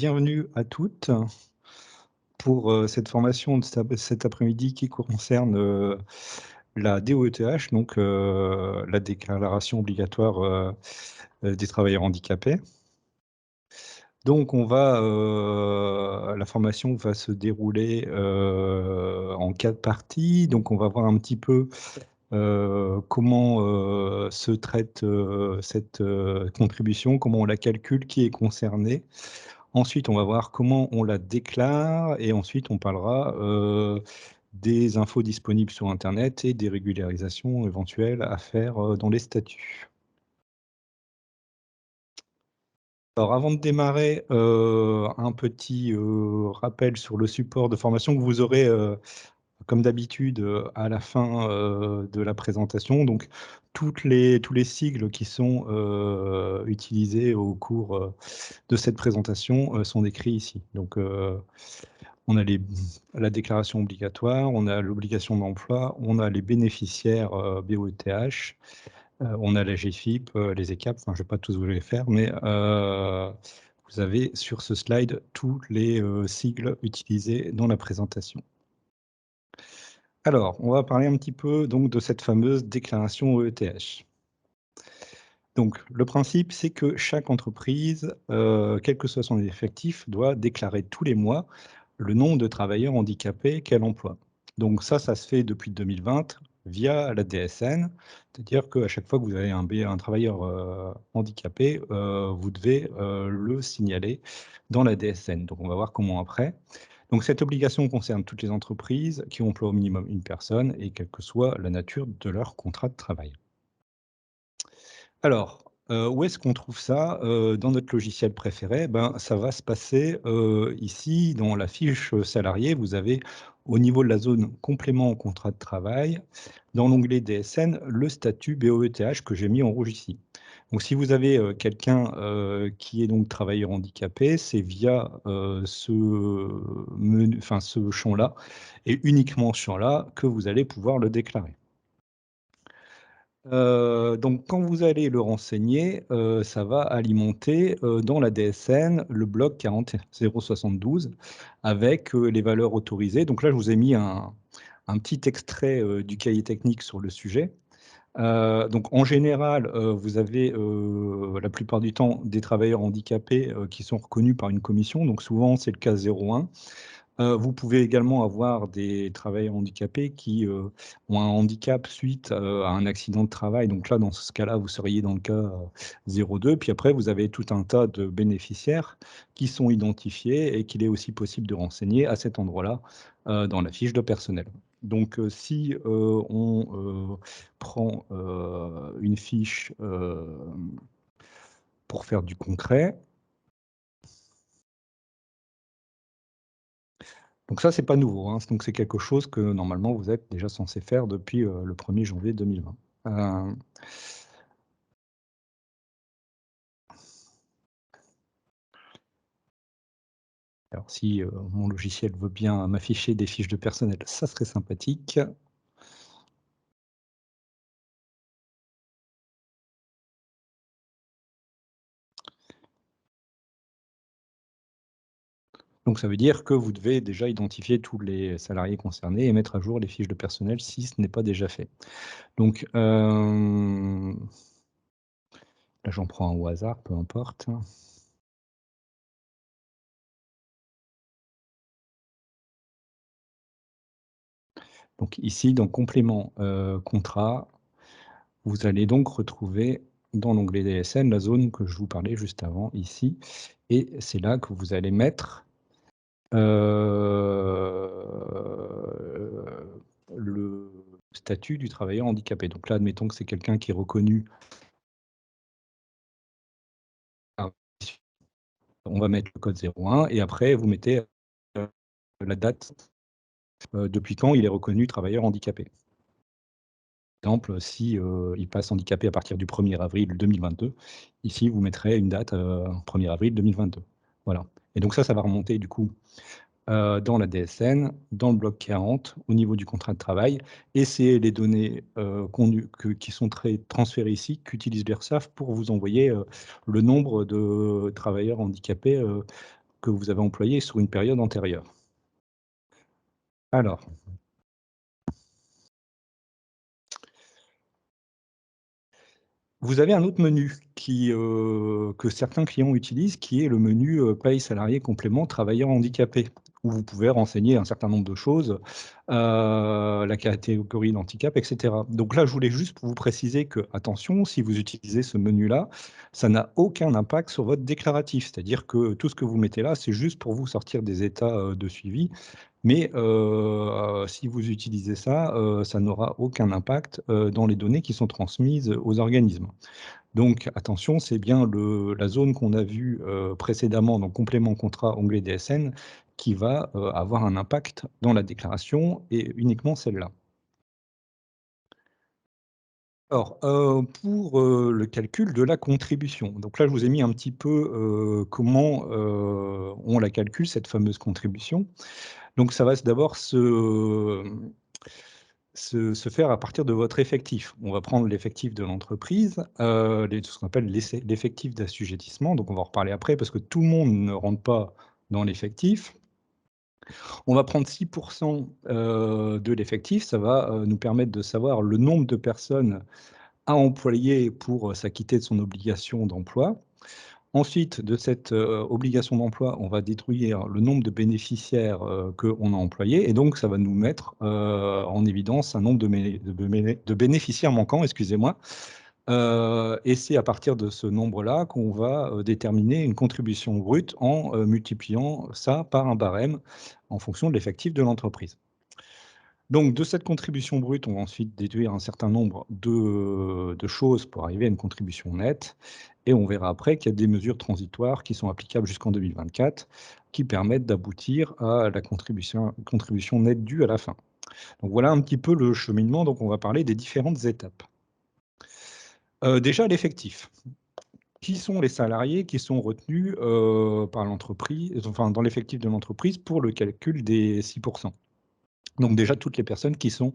bienvenue à toutes pour cette formation de cet après-midi qui concerne la DOETH, donc la déclaration obligatoire des travailleurs handicapés. Donc la formation va se dérouler en 4 parties. Donc on va voir un petit peu comment se traite cette contribution, comment on la calcule, qui est concerné. Ensuite, on va voir comment on la déclare et ensuite on parlera des infos disponibles sur internet et des régularisations éventuelles à faire dans les statuts. Alors avant de démarrer, un petit rappel sur le support de formation que vous aurez comme d'habitude à la fin de la présentation. Donc tous les sigles qui sont utilisés au cours de cette présentation sont décrits ici. Donc on a la déclaration obligatoire, on a l'obligation d'emploi, on a les bénéficiaires BOETH, on a la GFIP, les ECAP, enfin je ne vais pas tous vous les faire, mais vous avez sur ce slide tous les sigles utilisés dans la présentation. Alors, on va parler un petit peu donc de cette fameuse déclaration OETH. Donc le principe, c'est que chaque entreprise, quel que soit son effectif, doit déclarer tous les mois le nombre de travailleurs handicapés qu'elle emploie. Donc ça se fait depuis 2020 via la DSN, c'est-à-dire qu'à chaque fois que vous avez un travailleur handicapé, vous devez le signaler dans la DSN. Donc on va voir comment après. Donc cette obligation concerne toutes les entreprises qui emploient au minimum une personne et quelle que soit la nature de leur contrat de travail. Alors, où est-ce qu'on trouve ça? Dans notre logiciel préféré, ben, ça va se passer, ici dans la fiche, salarié. Vous avez au niveau de la zone complément au contrat de travail, dans l'onglet DSN, le statut BOETH que j'ai mis en rouge ici. Donc si vous avez, quelqu'un, qui est donc travailleur handicapé, c'est via, ce champ-là et uniquement ce champ-là que vous allez pouvoir le déclarer. Donc quand vous allez le renseigner, ça va alimenter, dans la DSN le bloc 40 072 avec, les valeurs autorisées. Donc là, je vous ai mis un petit extrait, du cahier technique sur le sujet. Donc en général, vous avez, la plupart du temps des travailleurs handicapés, qui sont reconnus par une commission, donc souvent c'est le cas 01. Vous pouvez également avoir des travailleurs handicapés qui, ont un handicap suite, à un accident de travail. Donc là, dans ce cas-là, vous seriez dans le cas, 02. Puis après, vous avez tout un tas de bénéficiaires qui sont identifiés et qu'il est aussi possible de renseigner à cet endroit-là, dans la fiche de personnel. Donc, si, on, prend, une fiche, pour faire du concret. Donc ça, c'est pas nouveau, hein. Donc c'est quelque chose que normalement vous êtes déjà censé faire depuis, le 1er janvier 2020. Heu, alors si, mon logiciel veut bien m'afficher des fiches de personnel, ça serait sympathique. Donc ça veut dire que vous devez déjà identifier tous les salariés concernés et mettre à jour les fiches de personnel si ce n'est pas déjà fait. Donc, là j'en prends un au hasard, peu importe. Donc ici, dans complément, contrat, vous allez donc retrouver dans l'onglet DSN la zone que je vous parlais juste avant ici et c'est là que vous allez mettre, le statut du travailleur handicapé. Donc là, admettons que c'est quelqu'un qui est reconnu, on va mettre le code 01 et après vous mettez, la date, depuis quand il est reconnu travailleur handicapé. Par exemple, si, il passe handicapé à partir du 1er avril 2022, ici vous mettrez une date, 1er avril 2022. Voilà et donc ça va remonter du coup, dans la DSN, dans le bloc 40, au niveau du contrat de travail et c'est les données, qui sont transférées ici qu'utilise l'URSSAF pour vous envoyer, le nombre de travailleurs handicapés, que vous avez employé sur une période antérieure. Alors, vous avez un autre menu que certains clients utilisent, qui est le menu, paye salarié complément travailleur handicapé, où vous pouvez renseigner un certain nombre de choses, la catégorie d'handicap et cetera. Donc là, je voulais juste vous préciser que, attention, si vous utilisez ce menu-là, ça n'a aucun impact sur votre déclaratif. C'est-à-dire que tout ce que vous mettez là, c'est juste pour vous sortir des états, de suivi. Mais si vous utilisez ça, ça n'aura aucun impact, dans les données qui sont transmises aux organismes. Donc attention, c'est bien la zone qu'on a vue, précédemment dans complément contrat onglet DSN qui va, avoir un impact dans la déclaration et uniquement celle-là. Alors, pour, le calcul de la contribution, donc là, je vous ai mis un petit peu, comment, on la calcule, cette fameuse contribution. Donc ça va d'abord se faire à partir de votre effectif. On va prendre l'effectif de l'entreprise, ce qu'on appelle l'effectif d'assujettissement, donc on va en reparler après parce que tout le monde ne rentre pas dans l'effectif. On va prendre 6 de l'effectif, ça va, nous permettre de savoir le nombre de personnes à employer pour, s'acquitter de son obligation d'emploi. Ensuite, de cette, obligation d'emploi, on va déduire le nombre de bénéficiaires, qu'on a employés et donc ça va nous mettre, en évidence un nombre de bénéficiaires manquants, excusez-moi, et c'est à partir de ce nombre-là qu'on va, déterminer une contribution brute en, multipliant ça par un barème en fonction de l'effectif de l'entreprise. Donc de cette contribution brute, on va ensuite déduire un certain nombre de choses pour arriver à une contribution nette et on verra après qu'il y a des mesures transitoires qui sont applicables jusqu'en 2024, qui permettent d'aboutir à la contribution nette due à la fin. Donc voilà un petit peu le cheminement, donc on va parler des différentes étapes. Déjà l'effectif. Qui sont les salariés qui sont retenus, par l'entreprise, enfin dans l'effectif de l'entreprise pour le calcul des 6? Donc déjà toutes les personnes qui sont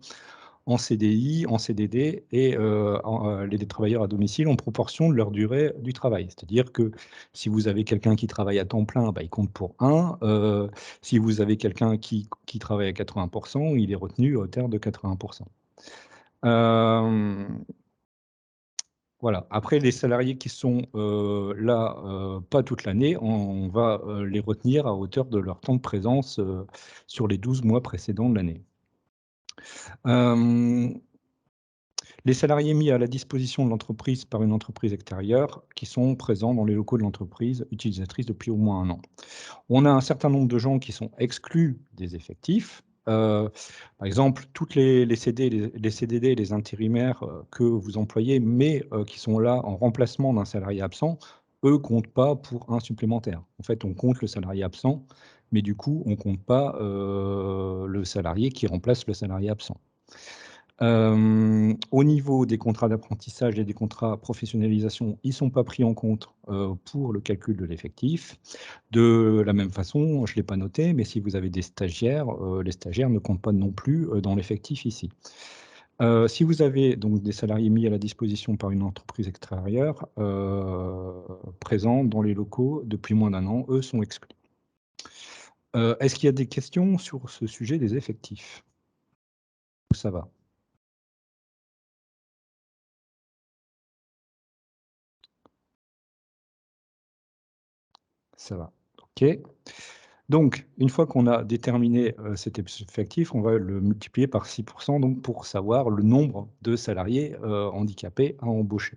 en CDI, en CDD et les travailleurs à domicile en proportion de leur durée du travail. C'est-à-dire que si vous avez quelqu'un qui travaille à temps plein, bah, il compte pour 1, si vous avez quelqu'un qui travaille à 80 il est retenu à hauteur de 80. Hem, voilà. Après les salariés qui sont, là, pas toute l'année, on va, les retenir à hauteur de leur temps de présence, sur les 12 mois précédents de l'année. Hem Les salariés mis à la disposition de l'entreprise par une entreprise extérieure qui sont présents dans les locaux de l'entreprise utilisatrice depuis au moins 1 an. On a un certain nombre de gens qui sont exclus des effectifs. Par exemple, toutes les CD, les CDD, les intérimaires, que vous employez, mais qui sont là en remplacement d'un salarié absent, eux comptent pas pour un supplémentaire. En fait, on compte le salarié absent, mais du coup, on compte pas, le salarié qui remplace le salarié absent. Au niveau des contrats d'apprentissage et des contrats professionnalisation, ils ne sont pas pris en compte, pour le calcul de l'effectif. De la même façon, je ne l'ai pas noté, mais si vous avez des stagiaires, les stagiaires ne comptent pas non plus, dans l'effectif ici. Si vous avez donc des salariés mis à la disposition par une entreprise extérieure, présents dans les locaux depuis moins d'1 an, eux sont exclus. Est-ce qu'il y a des questions sur ce sujet des effectifs? Ou ça va? Ça va. OK. Donc, une fois qu'on a déterminé, cet effectif, on va le multiplier par 6 donc pour savoir le nombre de salariés, handicapés à embaucher.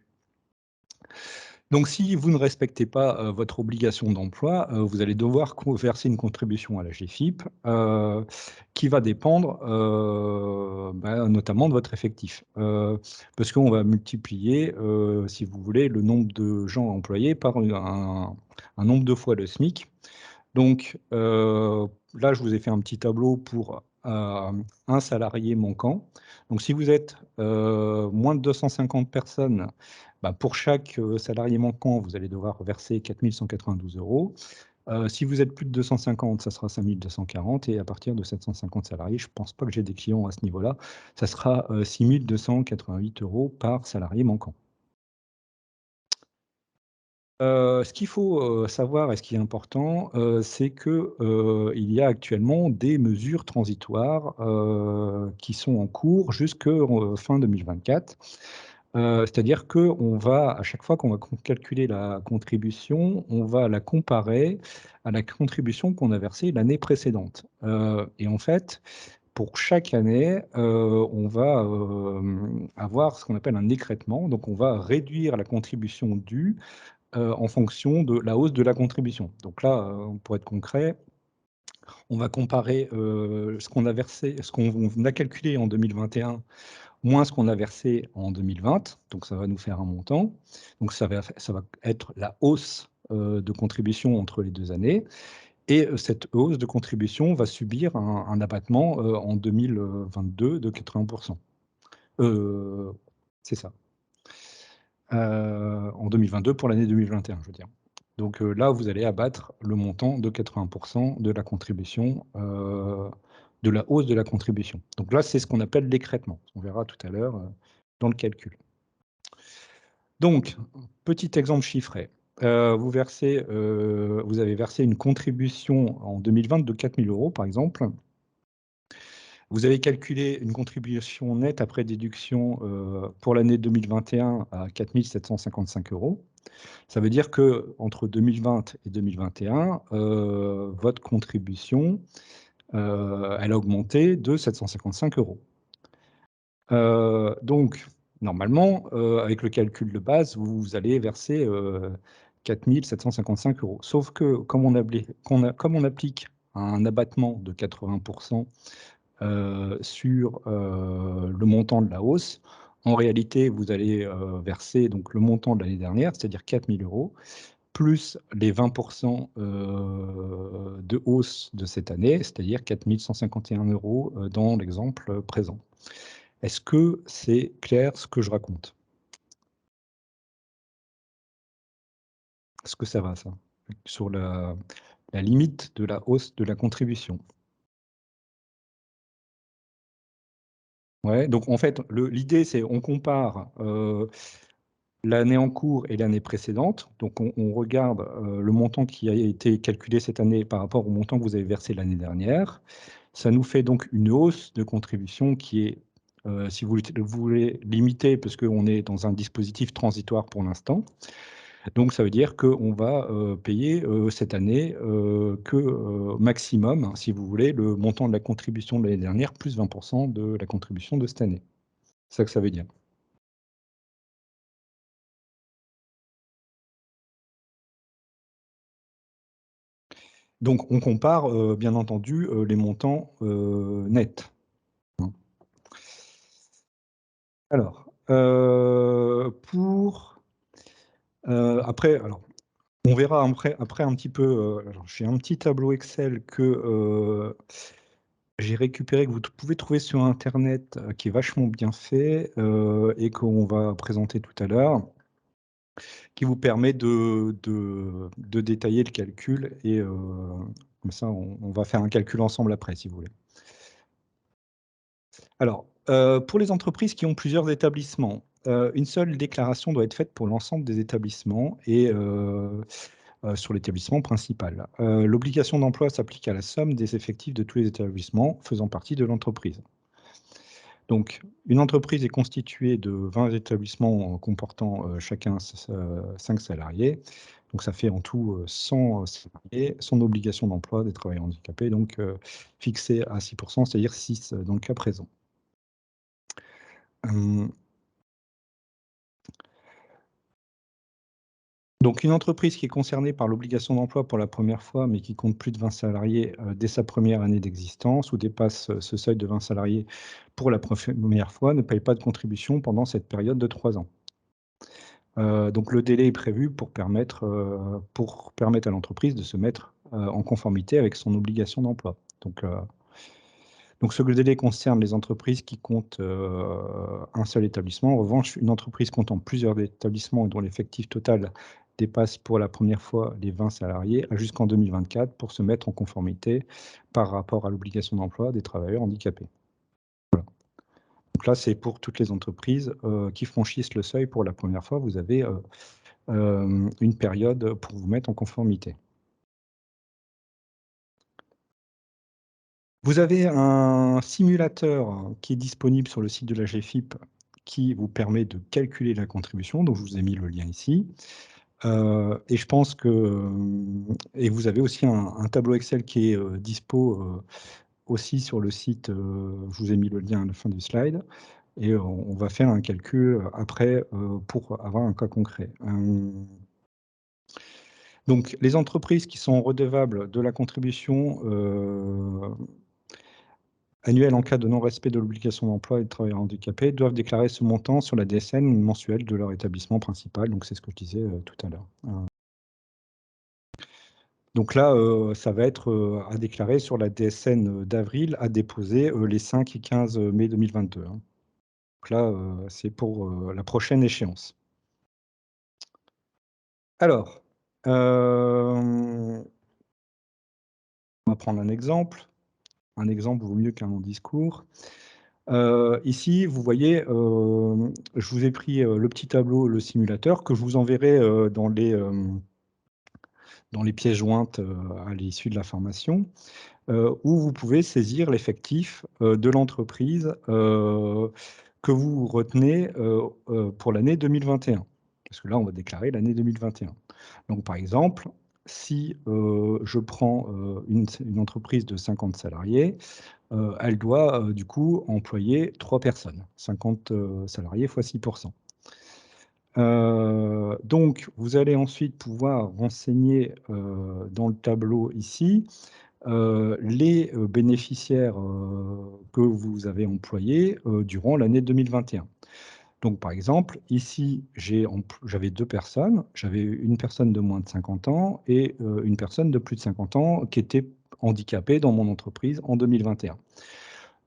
Donc si vous ne respectez pas, votre obligation d'emploi, vous allez devoir verser une contribution à la GFIP, qui va dépendre, notamment de votre effectif. Parce qu'on va multiplier, si vous voulez, le nombre de gens employés par un nombre de fois le SMIC. Donc, là, je vous ai fait un petit tableau pour, un salarié manquant. Donc si vous êtes, moins de 250 personnes, bah, pour chaque, salarié manquant, vous allez devoir verser 4 192 €. Si vous êtes plus de 250, ça sera 5 240 et à partir de 750 salariés, je ne pense pas que j'ai des clients à ce niveau-là, ça sera, 6 288 € par salarié manquant. Ce qu'il faut, savoir et ce qui est important, c'est que, il y a actuellement des mesures transitoires, qui sont en cours jusque, fin 2024. C'est-à-dire qu'on va à chaque fois qu'on va calculer la contribution, on va la comparer à la contribution qu'on a versée l'année précédente. Et en fait, pour chaque année, on va, avoir ce qu'on appelle un écrêtement. Donc on va réduire la contribution due, en fonction de la hausse de la contribution. Donc là, pour être concret, on va comparer, ce qu'on a versé, ce qu'on a calculé en 2021 moins ce qu'on a versé en 2020, donc ça va nous faire un montant. Donc ça va être la hausse, de contribution entre les 2 années et cette hausse de contribution va subir un abattement, en 2022 de 80. C'est ça. En 2022 pour l'année 2021, je veux dire. Donc là, vous allez abattre le montant de 80 de la contribution, de la hausse de la contribution. Donc là, c'est ce qu'on appelle l'écrêtement. On verra tout à l'heure, dans le calcul. Donc, petit exemple chiffré. Vous avez versé une contribution en 2020 de 4 000 €, par exemple. Vous avez calculé une contribution nette après déduction, pour l'année 2021 à 4 755 €. Ça veut dire qu'entre 2020 et 2021, votre contribution, elle a augmenté de 755 €. Donc normalement, avec le calcul de base, vous allez verser, 4 755 €. Sauf que comme on applique un abattement de 80 sur, le montant de la hausse, en réalité, vous allez, verser donc le montant de l'année dernière, c'est-à-dire 4 000 €, plus les 20 de hausse de cette année, c'est-à-dire 4 151 € dans l'exemple présent. Est-ce que c'est clair ce que je raconte? Est-ce que ça va ça? Sur la limite de la hausse de la contribution? Ouais, donc en fait, l'idée c'est on compare, l'année en cours et l'année précédente. Donc on regarde, le montant qui a été calculé cette année par rapport au montant que vous avez versé l'année dernière. Ça nous fait donc une hausse de contribution qui est, si vous voulez limiter, parce qu'on est dans un dispositif transitoire pour l'instant. Donc ça veut dire qu'on va, payer, cette année, que, maximum, hein, si vous voulez, le montant de la contribution de l'année dernière, plus 20 de la contribution de cette année. C'est ça que ça veut dire. Donc on compare, bien entendu, les montants, nets, hein. Alors, après alors, on verra après un petit peu, alors j'ai un petit tableau Excel que, j'ai récupéré, que vous pouvez trouver sur internet, qui est vachement bien fait, et qu'on va présenter tout à l'heure, qui vous permet de détailler le calcul et comme ça on va faire un calcul ensemble après si vous voulez. Alors, pour les entreprises qui ont plusieurs établissements, une seule déclaration doit être faite pour l'ensemble des établissements et sur l'établissement principal. L'obligation d'emploi s'applique à la somme des effectifs de tous les établissements faisant partie de l'entreprise. Donc, une entreprise est constituée de 20 établissements comportant, chacun 5 salariés. Donc ça fait en tout, 100 salariés. Son obligation d'emploi des travailleurs handicapés, donc fixée à 6 c'est-à-dire 6 dans le cas présent. Hem Donc une entreprise qui est concernée par l'obligation d'emploi pour la première fois, mais qui compte plus de 20 salariés, dès sa première année d'existence ou dépasse, ce seuil de 20 salariés pour la première fois, ne paye pas de contribution pendant cette période de 3 ans. Donc le délai est prévu pour permettre à l'entreprise de se mettre, en conformité avec son obligation d'emploi. Donc ce délai concerne les entreprises qui comptent, un seul établissement. En revanche, une entreprise comptant plusieurs établissements et dont l'effectif total dépasse pour la première fois les 20 salariés a jusqu'en 2024 pour se mettre en conformité par rapport à l'obligation d'emploi des travailleurs handicapés. Donc là, c'est pour toutes les entreprises, qui franchissent le seuil pour la première fois. Vous avez, une période pour vous mettre en conformité. Vous avez un simulateur qui est disponible sur le site de la GFIP qui vous permet de calculer la contribution, donc je vous ai mis le lien ici. Et je pense que, et vous avez aussi un tableau Excel qui est dispo aussi sur le site, je vous ai mis le lien à la fin du slide, et on va faire un calcul après pour avoir un cas concret. Donc les entreprises qui sont redevables de la contribution annuelle en cas de non-respect de l'obligation d'emploi et de travailleurs handicapés doivent déclarer ce montant sur la DSN mensuelle de leur établissement principal, donc c'est ce que je disais tout à l'heure. Donc là, ça va être à déclarer sur la DSN d'avril, à déposer les 5 et 15 mai 2022. Hein. Donc là, c'est pour la prochaine échéance. Alors, on va prendre un exemple. Un exemple vaut mieux qu'un long discours. Ici, vous voyez, je vous ai pris le petit tableau, le simulateur, que je vous enverrai dans les pièces jointes à l'issue de la formation. Où vous pouvez saisir l'effectif de l'entreprise que vous retenez pour l'année 2021. Parce que là, on va déclarer l'année 2021. Donc, par exemple, si je prends une entreprise de 50 salariés, elle doit du coup employer 3 personnes, 50 salariés fois 6%. Donc, vous allez ensuite pouvoir renseigner dans le tableau ici les bénéficiaires que vous avez employés durant l'année 2021. Donc, par exemple, ici, j'avais 2 personnes. J'avais une personne de moins de 50 ans et une personne de plus de 50 ans qui était handicapée dans mon entreprise en 2021.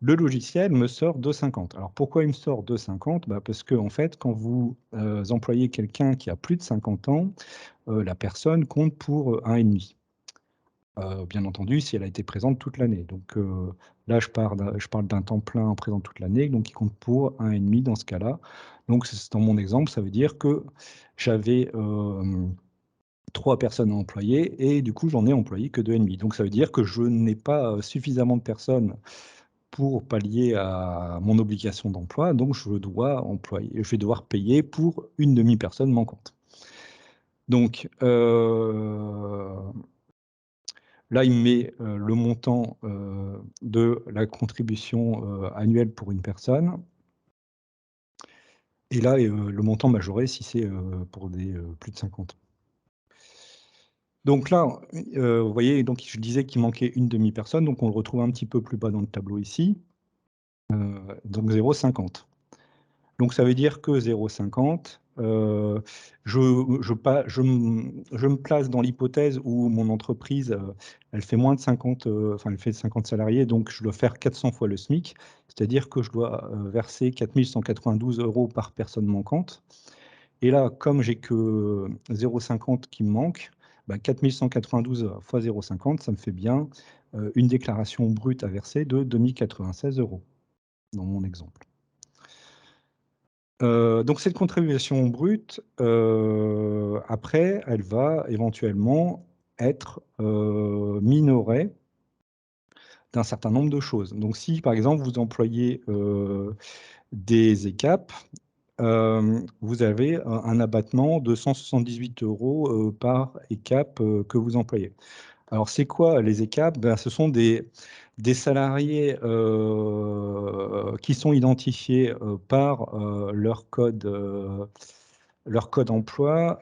Le logiciel me sort 2,50. Alors, pourquoi il me sort 2,50? Parce que, en fait, quand vous employez quelqu'un qui a plus de 50 ans, la personne compte pour 1,5. Bien entendu, si elle a été présente toute l'année. Donc là, je parle d'un temps plein présent toute l'année, donc il compte pour 1,5 dans ce cas-là. Donc dans mon exemple, ça veut dire que j'avais 3 personnes à employer et du coup, j'en ai employé que 2,5. Donc ça veut dire que je n'ai pas suffisamment de personnes pour pallier à mon obligation d'emploi, donc je vais devoir payer pour une demi-personne manquante. Donc là, il me met le montant de la contribution annuelle pour une personne. Et là, le montant majoré si c'est pour des plus de 50. Donc là, vous voyez, donc je disais qu'il manquait une demi-personne, donc on le retrouve un petit peu plus bas dans le tableau ici. Donc 0,50. Donc ça veut dire que 0,50, je me place dans l'hypothèse où mon entreprise, elle fait moins de 50, enfin elle fait 50 salariés, donc je dois faire 400 fois le SMIC, c'est-à-dire que je dois verser 4 192 € par personne manquante. Et là, comme j'ai que 0,50 qui me manque, 4 192 fois 0,50, ça me fait bien une déclaration brute à verser de 2 096 € dans mon exemple. Donc cette contribution brute, après, elle va éventuellement être minorée d'un certain nombre de choses. Donc si, par exemple, vous employez des ECAP, vous avez un abattement de 178 € par ECAP que vous employez. Alors, c'est quoi les ECAP? Ce sont des salariés qui sont identifiés par leur code emploi.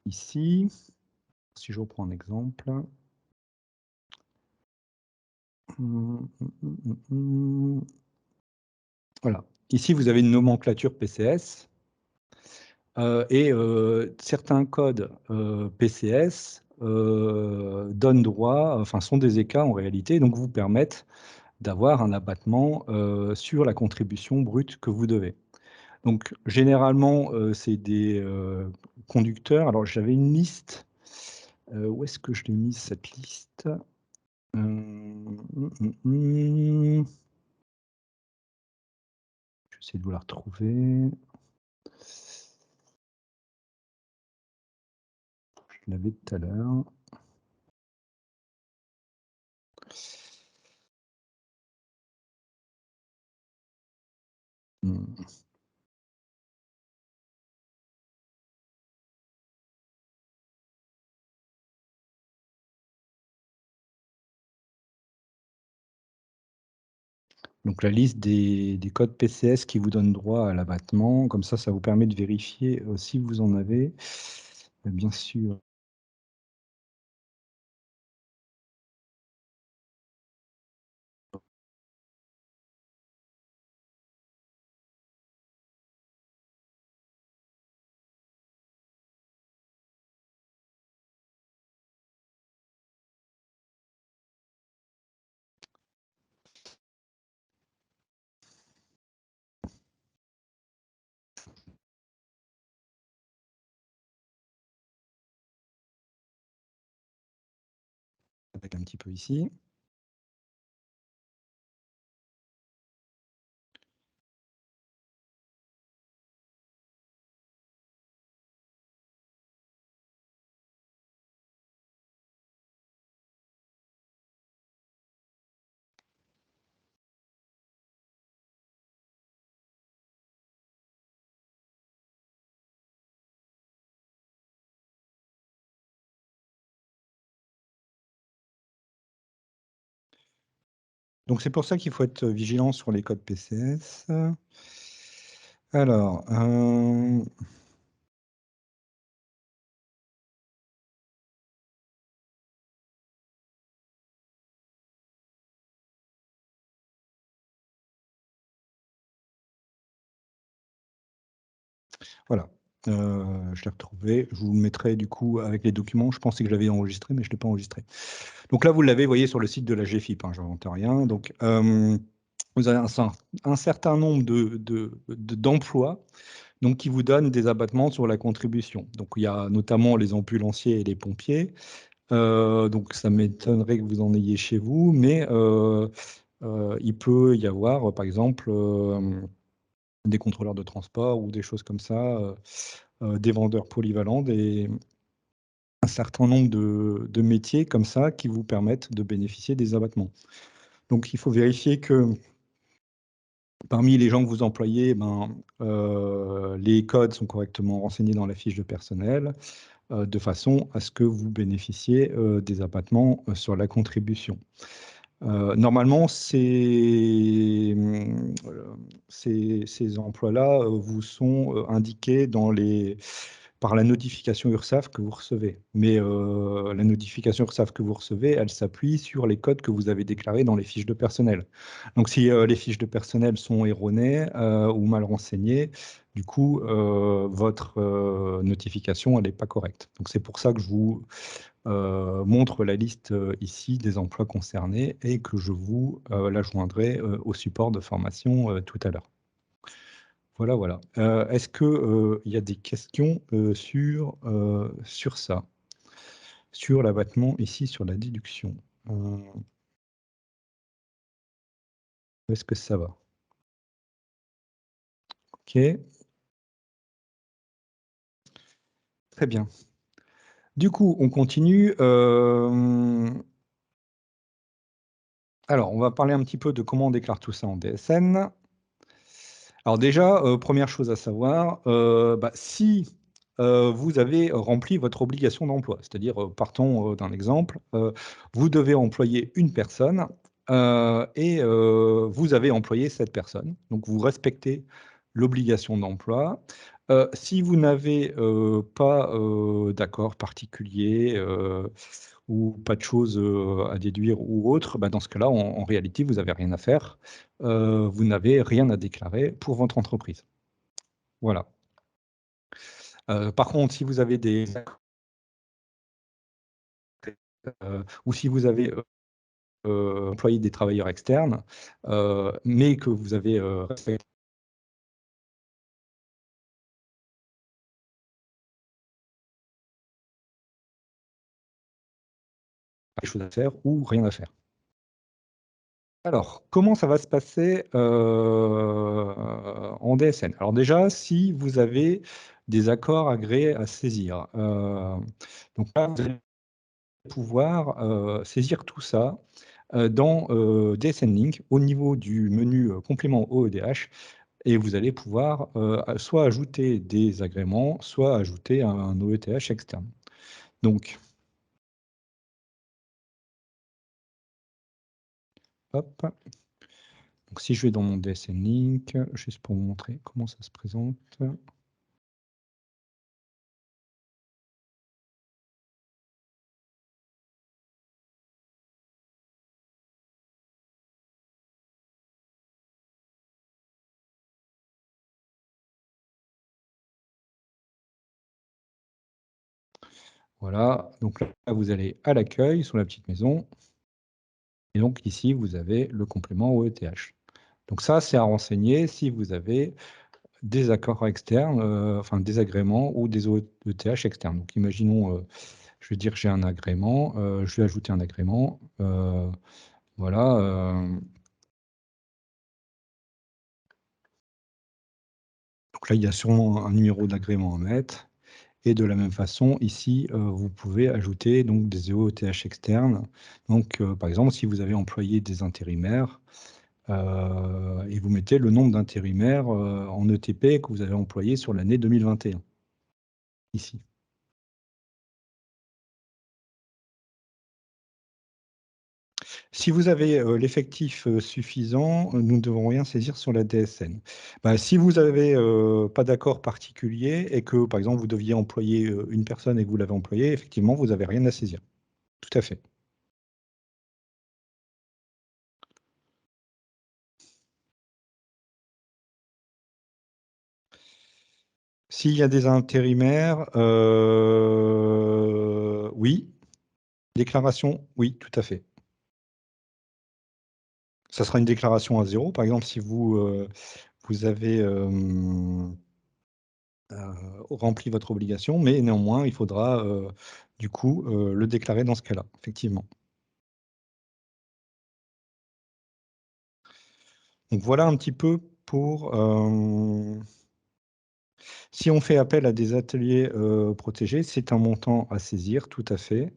Ici, si je reprends un exemple. Voilà. Ici, vous avez une nomenclature PCS. Et certains codes PCS donnent droit, enfin sont des ECA en réalité, donc vous permettent d'avoir un abattement sur la contribution brute que vous devez. Donc généralement, c'est des conducteurs. Alors j'avais une liste. Où est-ce que je l'ai mise cette liste? Je vais essayer de vous la retrouver. Je l'avais tout à l'heure. Mmh. Donc la liste des codes PCS qui vous donnent droit à l'abattement, comme ça vous permet de vérifier, si vous en avez. Bien sûr. Avec un petit peu ici. Donc c'est pour ça qu'il faut être vigilant sur les codes PCS. Alors, voilà, je l'ai retrouvé. Je vous le mettrai du coup avec les documents. Je pensais que je l'avais enregistré, mais je ne l'ai pas enregistré. Donc là, vous l'avez, voyez, sur le site de la GFIP, hein, j'invente rien. Donc, vous avez un certain nombre d'emplois donc, qui vous donnent des abattements sur la contribution. Donc, il y a notamment les ambulanciers et les pompiers. Donc, ça m'étonnerait que vous en ayez chez vous, mais il peut y avoir, par exemple, des contrôleurs de transport ou des choses comme ça, des vendeurs polyvalents, un certain nombre de métiers comme ça qui vous permettent de bénéficier des abattements. Donc, il faut vérifier que parmi les gens que vous employez, les codes sont correctement renseignés dans la fiche de personnel, de façon à ce que vous bénéficiez des abattements sur la contribution. Normalement, ces emplois-là vous sont indiqués par la notification URSSAF que vous recevez. Mais la notification URSSAF que vous recevez, elle s'appuie sur les codes que vous avez déclarés dans les fiches de personnel. Donc si les fiches de personnel sont erronées ou mal renseignées, du coup, votre notification, elle n'est pas correcte. Donc c'est pour ça que je vous montre la liste ici des emplois concernés et que je vous la joindrai au support de formation tout à l'heure. Voilà, voilà. Est-ce qu'il y a des questions sur ça, sur l'abattement ici, sur la déduction? Est-ce que ça va? OK, très bien. Du coup, on continue. Alors, on va parler un petit peu de comment on déclare tout ça en DSN. Alors déjà, première chose à savoir, si, vous avez rempli votre obligation d'emploi, c'est-à-dire, partons, d'un exemple, vous devez employer une personne, et vous avez employé cette personne, donc vous respectez l'obligation d'emploi. Si vous n'avez, pas, d'accord particulier, ou pas de choses, à déduire ou autre, dans ce cas-là, en réalité, vous n'avez rien à faire. Vous n'avez rien à déclarer pour votre entreprise. Voilà. Par contre, si vous avez des ou si vous avez, employé des travailleurs externes, mais que vous avez, respecté les choses à faire ou rien à faire. Alors, comment ça va se passer, en DSN? Alors déjà, si vous avez, des accords agréés à saisir. Donc là, vous allez pouvoir saisir tout ça dans DSN Link au niveau du menu complément OEDH, et vous allez pouvoir soit ajouter des agréments, soit ajouter un OETH externe. Donc, hop. Donc, si je vais dans mon DSN Link, juste pour vous montrer comment ça se présente. Voilà, donc là, vous allez à l'accueil sur la petite maison. Et donc ici, vous avez le complément OETH. Donc ça, c'est à renseigner si vous avez des accords externes, enfin des agréments ou des OETH externes. Donc imaginons, je vais dire que j'ai un agrément, je vais ajouter un agrément. Voilà. Donc là, il y a sûrement un numéro d'agrément à mettre. Et de la même façon, ici, vous pouvez ajouter donc, des OETH externes. Donc, par exemple, si vous avez employé des intérimaires, et vous mettez le nombre d'intérimaires en ETP que vous avez employé sur l'année 2021, ici. Si vous avez l'effectif suffisant, nous ne devons rien saisir sur la DSN. Bah, si vous n'avez pas d'accord particulier et que, par exemple, vous deviez employer une personne et que vous l'avez employée, effectivement, vous n'avez rien à saisir. Tout à fait. S'il y a des intérimaires, oui. Déclaration, oui, tout à fait. Ça sera une déclaration à 0. Par exemple, si vous avez rempli votre obligation, mais néanmoins, il faudra du coup le déclarer dans ce cas-là, effectivement. Donc voilà un petit peu pour... si on fait appel à des ateliers protégés, c'est un montant à saisir, tout à fait.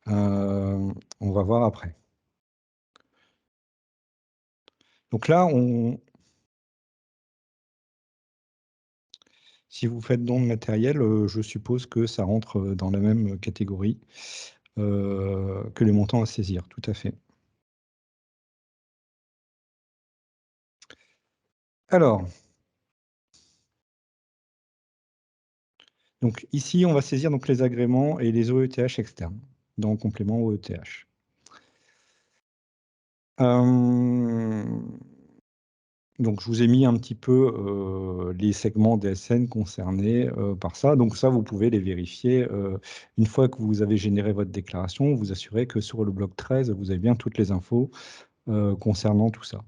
On va voir après. Donc là, si vous faites don de matériel, je suppose que ça rentre dans la même catégorie que les montants à saisir, tout à fait. Alors, donc ici, on va saisir donc, les agréments et les OETH externes dans le complément OETH. Donc, je vous ai mis un petit peu les segments DSN concernés par ça. Donc, ça, vous pouvez les vérifier. Une fois que vous avez généré votre déclaration, vous assurez que sur le bloc 13, vous avez bien toutes les infos concernant tout ça.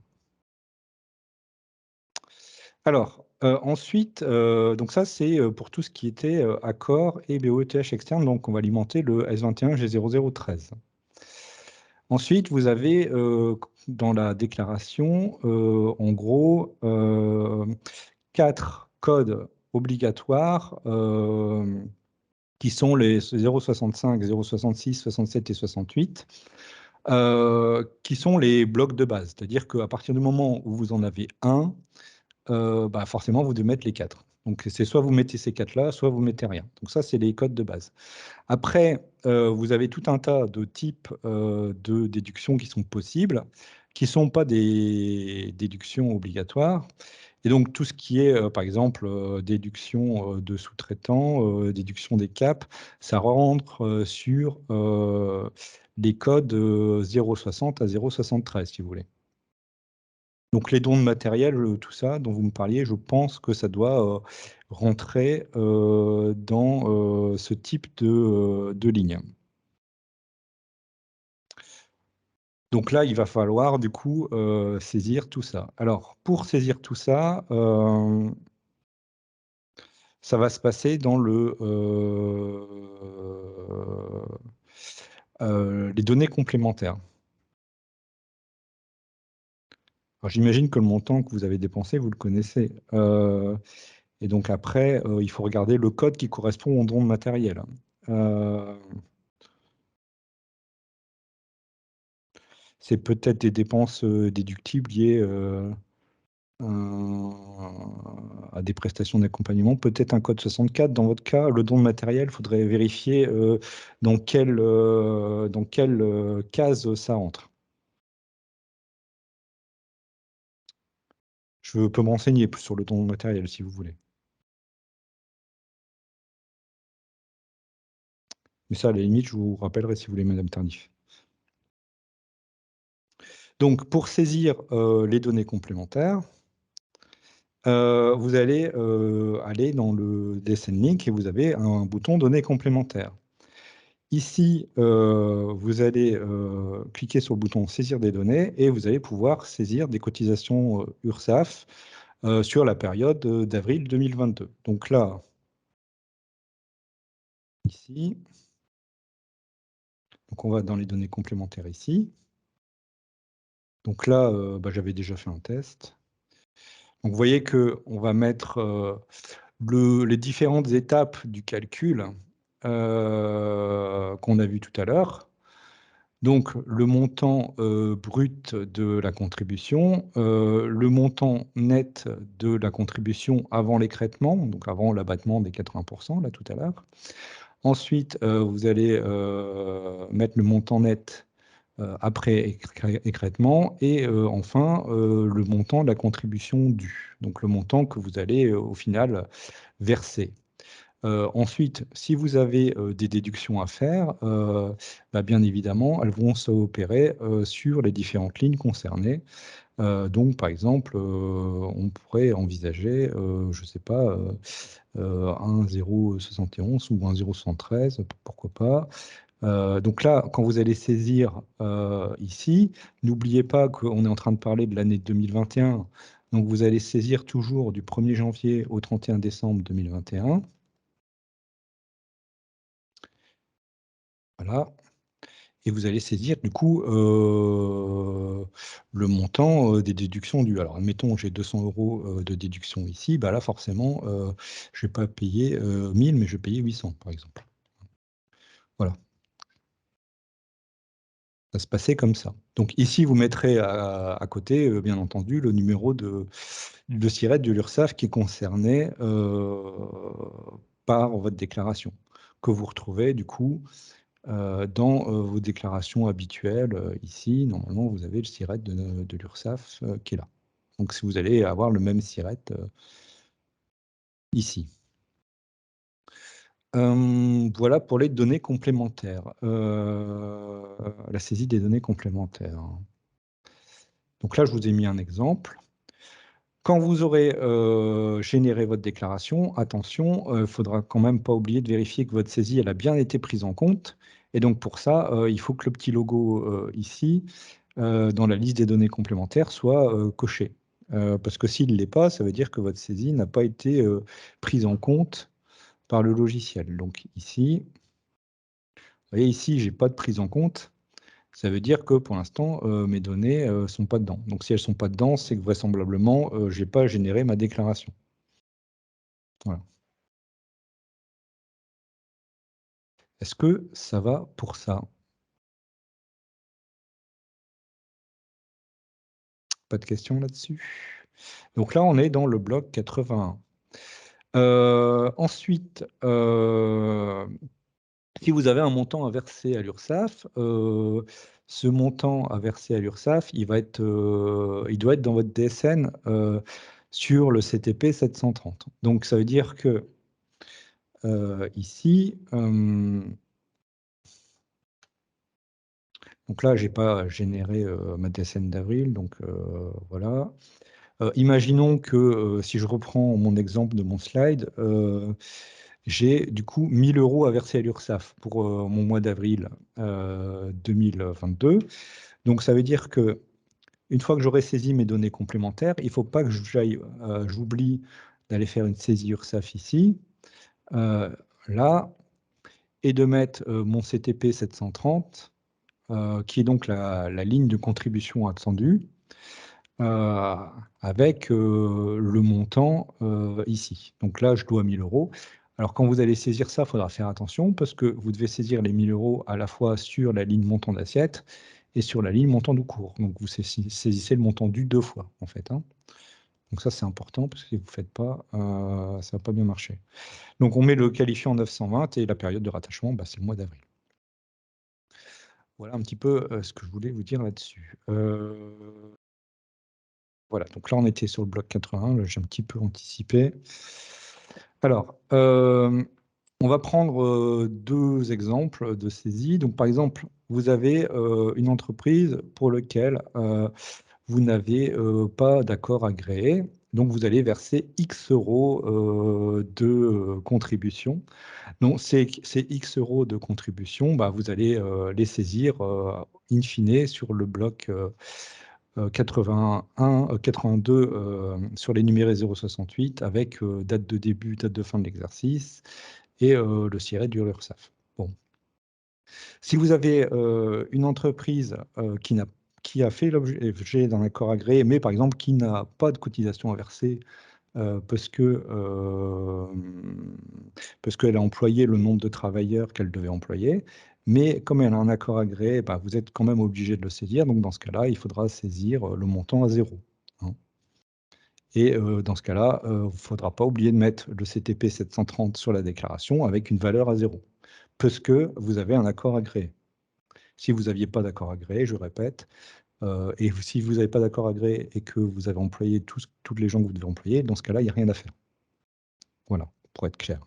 Alors, ensuite, donc ça, c'est pour tout ce qui était accord et BOETH externe. Donc, on va alimenter le S21 G0013. Ensuite, vous avez dans la déclaration, en gros, 4 codes obligatoires qui sont les 065, 066, 67 et 68, qui sont les blocs de base. C'est-à-dire qu'à partir du moment où vous en avez un, bah forcément, vous devez mettre les 4. Donc, c'est soit vous mettez ces 4-là, soit vous mettez rien. Donc ça, c'est les codes de base. Après, vous avez tout un tas de types de déductions qui sont possibles, qui ne sont pas des déductions obligatoires. Et donc, tout ce qui est, par exemple, déduction de sous-traitants, déduction des caps, ça rentre sur les codes 0,60 à 0,73, si vous voulez. Donc, les dons de matériel, tout ça dont vous me parliez, je pense que ça doit rentrer dans ce type de ligne. Donc là, il va falloir du coup saisir tout ça. Alors, pour saisir tout ça, ça va se passer dans les données complémentaires. Alors, j'imagine que le montant que vous avez dépensé, vous le connaissez. Et donc après, il faut regarder le code qui correspond au don de matériel. C'est peut-être des dépenses déductibles liées à des prestations d'accompagnement, peut-être un code 64. Dans votre cas, le don de matériel, il faudrait vérifier dans quelle case ça entre. Je peux me renseigner plus sur le don de matériel si vous voulez. Mais ça, à la limite, je vous rappellerai si vous voulez, Madame Tardif. Donc, pour saisir les données complémentaires, vous allez aller dans le DSN Link et vous avez un bouton données complémentaires. Ici, vous allez cliquer sur le bouton saisir des données et vous allez pouvoir saisir des cotisations URSSAF sur la période d'avril 2022. Donc là, ici, donc on va dans les données complémentaires ici. Donc là, j'avais déjà fait un test. Donc vous voyez qu'on va mettre les différentes étapes du calcul qu'on a vu tout à l'heure. Donc le montant brut de la contribution, le montant net de la contribution avant l'écrêtement, donc avant l'abattement des 80% là tout à l'heure. Ensuite, vous allez mettre le montant net après écrêtement et enfin le montant de la contribution due, donc le montant que vous allez au final verser. Ensuite, si vous avez des déductions à faire, bien évidemment, elles vont s'opérer sur les différentes lignes concernées. Donc, par exemple, on pourrait envisager, je ne sais pas, un 0,71 ou un 0,73, pourquoi pas. Donc là, quand vous allez saisir ici, n'oubliez pas qu'on est en train de parler de l'année 2021. Donc, vous allez saisir toujours du 1er janvier au 31 décembre 2021. Voilà. Et vous allez saisir du coup le montant des déductions dues. Alors admettons j'ai 200 € de déduction ici, là forcément je ne vais pas payer 1000 mais je vais payer 800 par exemple. Voilà. Ça se passait comme ça. Donc ici vous mettrez à côté bien entendu le numéro de SIRET de l'URSSAF qui est concerné par votre déclaration que vous retrouvez du coup dans vos déclarations habituelles, ici, normalement, vous avez le SIRET de l'URSSAF qui est là. Donc, si vous allez avoir le même SIRET ici. Voilà pour les données complémentaires. La saisie des données complémentaires. Donc là, je vous ai mis un exemple. Quand vous aurez généré votre déclaration, attention, il ne faudra quand même pas oublier de vérifier que votre saisie elle a bien été prise en compte. Et donc pour ça, il faut que le petit logo ici, dans la liste des données complémentaires, soit coché. Parce que s'il ne l'est pas, ça veut dire que votre saisie n'a pas été prise en compte par le logiciel. Donc ici, vous voyez ici, je n'ai pas de prise en compte. Ça veut dire que pour l'instant, mes données ne sont pas dedans. Donc si elles ne sont pas dedans, c'est que vraisemblablement, je n'ai pas généré ma déclaration. Voilà. Est-ce que ça va pour ça? Pas de questions là-dessus? Donc là, on est dans le bloc 81. Ensuite, si vous avez un montant à verser à l'URSSAF, ce montant à verser à l'URSSAF, il doit être dans votre DSN sur le CTP 730. Donc ça veut dire que ici, donc là, je n'ai pas généré ma DSN d'avril, donc voilà. Imaginons que si je reprends mon exemple de mon slide, j'ai du coup 1000 € à verser à l'URSSAF pour mon mois d'avril 2022. Donc ça veut dire que une fois que j'aurai saisi mes données complémentaires, il ne faut pas que j'oublie d'aller faire une saisie URSSAF ici, là, et de mettre mon CTP 730, qui est donc la ligne de contribution attendue. euh, avec le montant ici. Donc là, je dois 1000 euros. Alors, quand vous allez saisir ça, il faudra faire attention parce que vous devez saisir les 1000 euros à la fois sur la ligne montant d'assiette et sur la ligne montant du cours. Donc, vous saisissez le montant dû deux fois, en fait, hein. Donc ça, c'est important parce que si vous ne faites pas, ça ne va pas bien marcher. Donc, on met le qualifiant 920 et la période de rattachement, bah, c'est le mois d'avril. Voilà un petit peu ce que je voulais vous dire là-dessus. Voilà, donc là, on était sur le bloc 81, là, j'ai un petit peu anticipé. Alors, on va prendre deux exemples de saisie. Donc, par exemple, vous avez une entreprise pour laquelle vous n'avez pas d'accord agréé. Donc, vous allez verser X euros de contribution. Donc, ces X euros de contribution, bah, vous allez les saisir in fine sur le bloc 81, 82 sur les numérés 068 avec date de début, date de fin de l'exercice et le siret du URSSAF. Bon. Si vous avez une entreprise qui a fait l'objet d'un accord agréé, mais par exemple qui n'a pas de cotisation à verser parce qu'elle a employé le nombre de travailleurs qu'elle devait employer, mais comme elle a un accord agréé, bah, vous êtes quand même obligé de le saisir. Donc dans ce cas-là, il faudra saisir le montant à zéro, hein. Et dans ce cas-là, il ne faudra pas oublier de mettre le CTP 730 sur la déclaration avec une valeur à zéro, parce que vous avez un accord agréé. Si vous n'aviez pas d'accord agréé, je répète, et si vous n'avez pas d'accord agréé et que vous avez employé toutes les gens que vous devez employer, dans ce cas-là, il n'y a rien à faire. Voilà, pour être clair.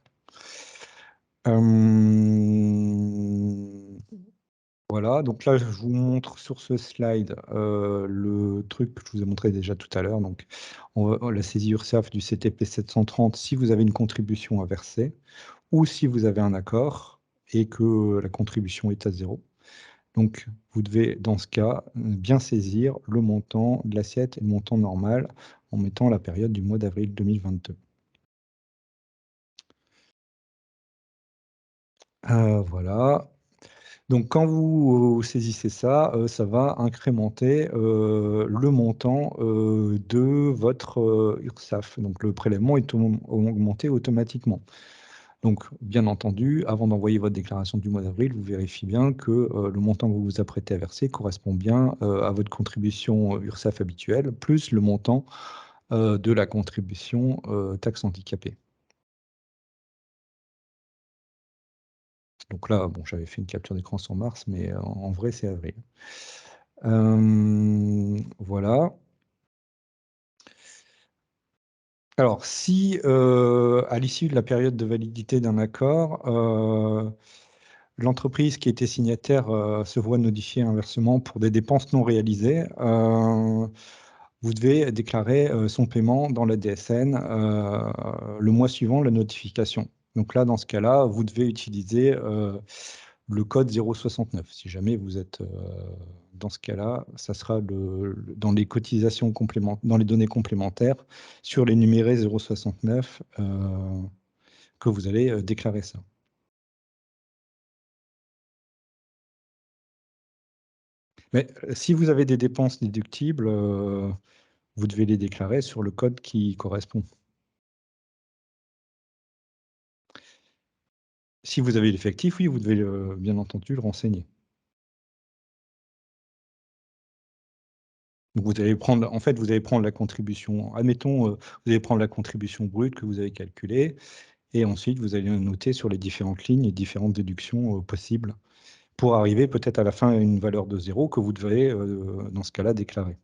Voilà, donc là, je vous montre sur ce slide le truc que je vous ai montré déjà tout à l'heure. Donc, la saisie URSSAF du CTP 730 si vous avez une contribution à verser ou si vous avez un accord et que la contribution est à zéro. Donc, vous devez, dans ce cas, bien saisir le montant de l'assiette et le montant normal en mettant la période du mois d'avril 2022. Voilà. Donc, quand vous saisissez ça, ça va incrémenter le montant de votre URSSAF. Donc, le prélèvement est augmenté automatiquement. Donc, bien entendu, avant d'envoyer votre déclaration du mois d'avril, vous vérifiez bien que le montant que vous vous apprêtez à verser correspond bien à votre contribution URSSAF habituelle, plus le montant de la contribution taxe handicapée. Donc là, bon, j'avais fait une capture d'écran sur mars, mais en vrai, c'est avril. Voilà. Alors, si à l'issue de la période de validité d'un accord, l'entreprise qui était signataire se voit notifier un versement pour des dépenses non réalisées, vous devez déclarer son paiement dans la DSN le mois suivant la notification. Donc là, dans ce cas-là, vous devez utiliser le code 069. Si jamais vous êtes dans ce cas-là, ça sera dans les cotisations complémentaires, dans les données complémentaires, sur les numérés 069 que vous allez déclarer ça. Mais si vous avez des dépenses déductibles, vous devez les déclarer sur le code qui correspond. Si vous avez l'effectif, oui, vous devez bien entendu le renseigner. Donc vous allez prendre, en fait, vous allez prendre la contribution, admettons, vous allez prendre la contribution brute que vous avez calculée, et ensuite vous allez noter sur les différentes lignes les différentes déductions possibles pour arriver peut-être à la fin à une valeur de zéro que vous devez, dans ce cas-là, déclarer.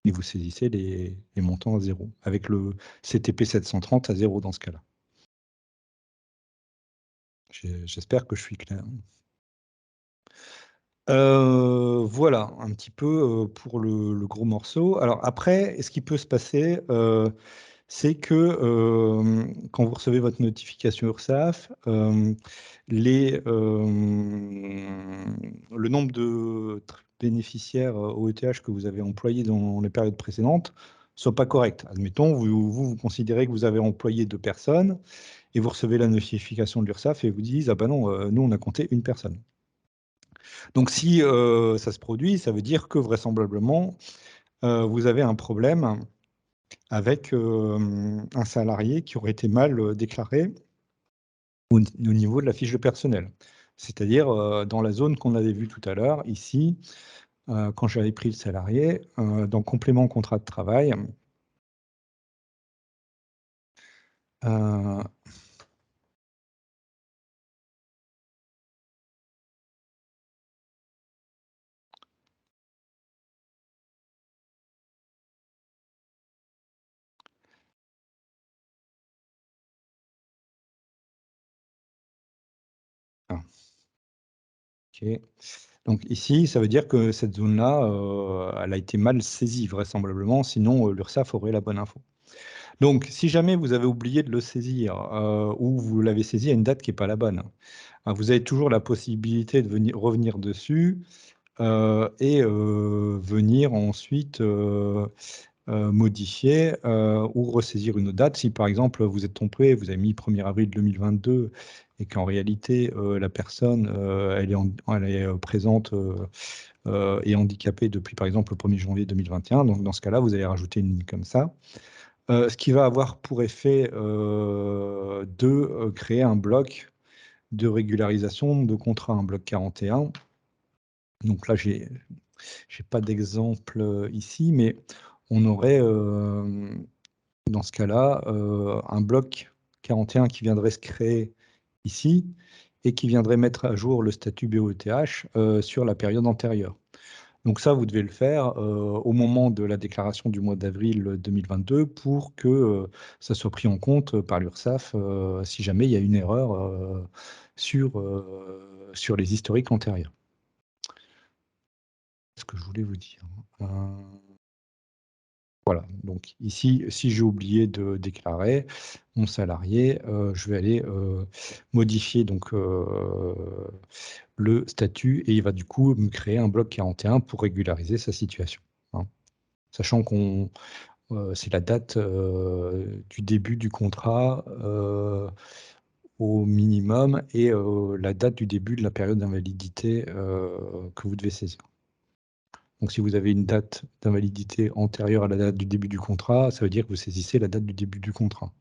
Et vous saisissez les montants à zéro, avec le CTP 730 à zéro dans ce cas-là. J'espère que je suis clair. Voilà, un petit peu pour le gros morceau. Alors après, ce qui peut se passer, c'est que quand vous recevez votre notification URSSAF, le nombre de bénéficiaires au ETH que vous avez employés dans les périodes précédentes ne soit pas correct. Admettons, vous considérez que vous avez employé 2 personnes et vous recevez la notification de l'URSSAF et vous disent, ah ben non, nous on a compté une personne. Donc si ça se produit, ça veut dire que vraisemblablement, vous avez un problème avec un salarié qui aurait été mal déclaré au niveau de la fiche de personnel. C'est-à-dire dans la zone qu'on avait vue tout à l'heure, ici, quand j'avais pris le salarié, dans complément contrat de travail, euh, ah, ok. Donc ici, ça veut dire que cette zone-là, elle a été mal saisie vraisemblablement, sinon l'URSSAF aurait la bonne info. Donc, si jamais vous avez oublié de le saisir ou vous l'avez saisi à une date qui n'est pas la bonne, vous avez toujours la possibilité de revenir dessus et venir ensuite modifier ou ressaisir une autre date. Si par exemple vous êtes trompé, vous avez mis 1er avril 2022 et qu'en réalité la personne elle est présente et handicapée depuis par exemple le 1er janvier 2021, donc dans ce cas-là, vous allez rajouter une ligne comme ça. Ce qui va avoir pour effet de créer un bloc de régularisation de contrat, un bloc 41. Donc là, j'ai pas d'exemple ici, mais on aurait dans ce cas-là un bloc 41 qui viendrait se créer ici et qui viendrait mettre à jour le statut BOETH sur la période antérieure. Donc ça, vous devez le faire au moment de la déclaration du mois d'avril 2022 pour que ça soit pris en compte par l'URSSAF si jamais il y a une erreur sur les historiques antérieurs. C'est ce que je voulais vous dire. Voilà, donc ici, si j'ai oublié de déclarer mon salarié, je vais aller modifier donc, le statut et il va du coup me créer un bloc 41 pour régulariser sa situation. Hein. Sachant qu'on c'est la date du début du contrat au minimum et la date du début de la période d'invalidité que vous devez saisir. Donc si vous avez une date d'invalidité antérieure à la date du début du contrat, ça veut dire que vous saisissez la date du début du contrat.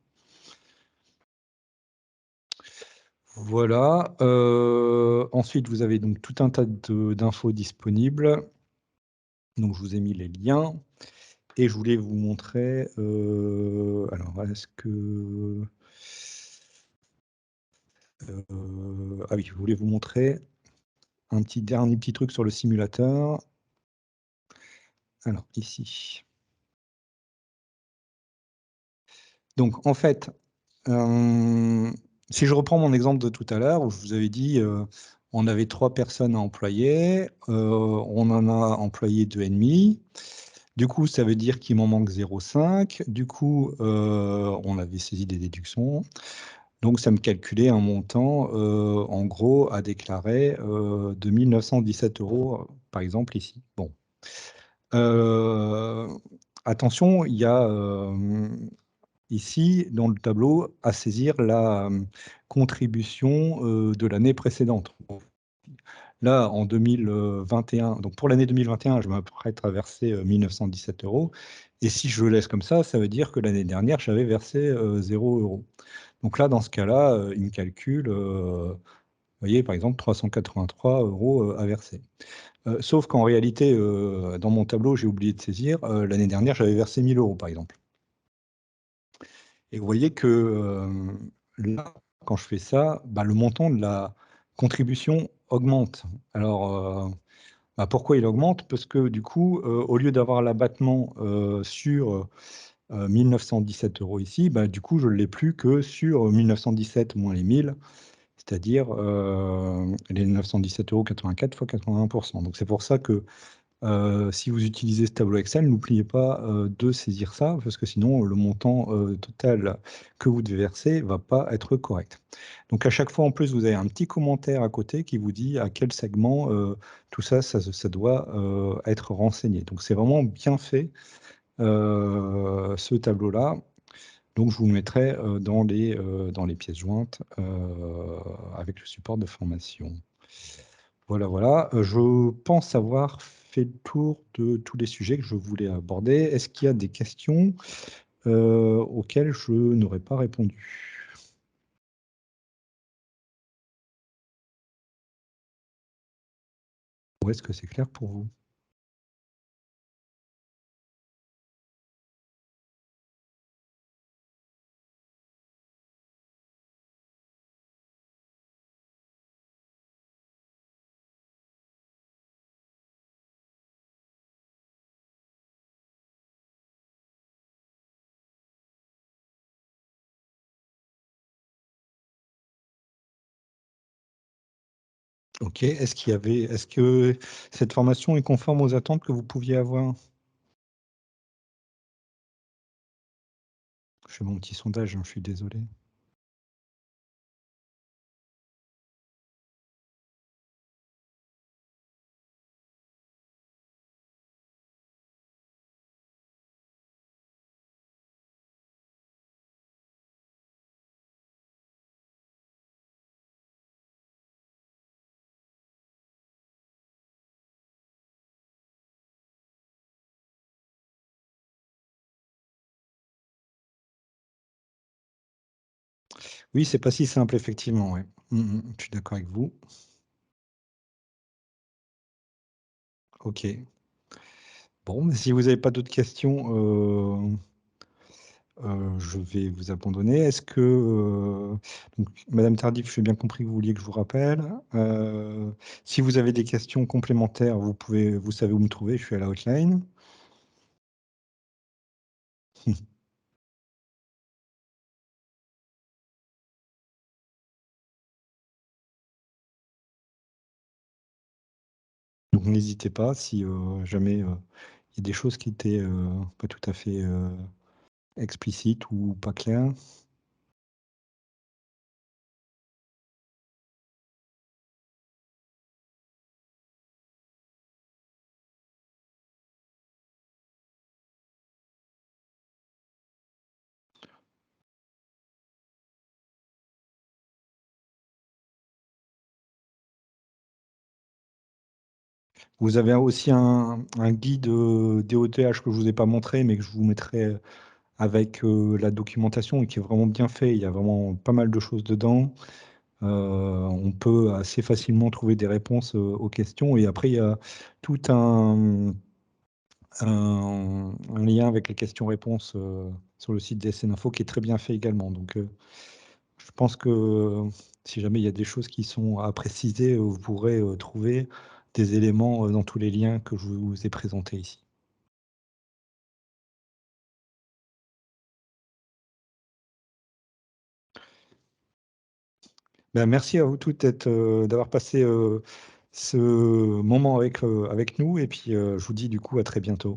Voilà. Ensuite, vous avez donc tout un tas d'infos disponibles. Donc je vous ai mis les liens. Et je voulais vous montrer, alors est-ce que... ah oui, je voulais vous montrer un dernier petit truc sur le simulateur. Alors ici. Donc en fait, si je reprends mon exemple de tout à l'heure, où je vous avais dit, on avait 3 personnes à employer, on en a employé 2,5. Du coup, ça veut dire qu'il m'en manque 0,5. Du coup, on avait saisi des déductions. Donc, ça me calculait un montant, en gros, à déclarer de 1 917 €, par exemple, ici. Bon. Attention, il y a ici, dans le tableau, à saisir la contribution de l'année précédente. Là, en 2021, donc pour l'année 2021, je m'apprête à verser 1 917 €. Et si je le laisse comme ça veut dire que l'année dernière, j'avais versé 0 €. Donc là, dans ce cas-là, il me calcule, vous voyez, par exemple, 383 € à verser. Sauf qu'en réalité, dans mon tableau, j'ai oublié de saisir, l'année dernière, j'avais versé 1 000 € par exemple. Et vous voyez que là, quand je fais ça, bah, le montant de la contribution augmente. Alors, pourquoi il augmente? Parce que du coup, au lieu d'avoir l'abattement sur 1 917 € ici, bah, du coup, je ne l'ai plus que sur 1 917 moins les 1000, c'est-à-dire les 917,84 € fois 81%. Donc c'est pour ça que si vous utilisez ce tableau Excel, n'oubliez pas de saisir ça, parce que sinon le montant total que vous devez verser ne va pas être correct. Donc à chaque fois, en plus, vous avez un petit commentaire à côté qui vous dit à quel segment tout ça, ça doit être renseigné. Donc c'est vraiment bien fait, ce tableau-là. Donc je vous le mettrai dans les pièces jointes avec le support de formation. Voilà, voilà. Je pense avoir fait le tour de tous les sujets que je voulais aborder. Est-ce qu'il y a des questions, auxquelles je n'aurais pas répondu? Ou est-ce que c'est clair pour vous? OK. Est-ce que cette formation est conforme aux attentes que vous pouviez avoir? Je fais mon petit sondage, hein, je suis désolé. Oui, c'est pas si simple effectivement, ouais. Je suis d'accord avec vous. OK. Bon, mais si vous n'avez pas d'autres questions, je vais vous abandonner. Est-ce que, donc madame Tardif, j'ai bien compris que vous vouliez que je vous rappelle. Si vous avez des questions complémentaires, vous savez où me trouver, je suis à la hotline. Donc n'hésitez pas si, jamais, il y a des choses qui étaient, pas tout à fait, explicites ou pas claires. Vous avez aussi un guide, DOTH que je vous ai pas montré, mais que je vous mettrai, avec, la documentation et qui est vraiment bien fait. Il y a vraiment pas mal de choses dedans. On peut assez facilement trouver des réponses, aux questions et après il y a tout un lien avec les questions-réponses, sur le site DSN Info qui est très bien fait également. Donc, je pense que si jamais il y a des choses qui sont à préciser, vous pourrez, trouver des éléments, dans tous les liens que je vous ai présentés ici. Ben, merci à vous toutes d'avoir passé, ce moment avec nous et puis, je vous dis du coup à très bientôt.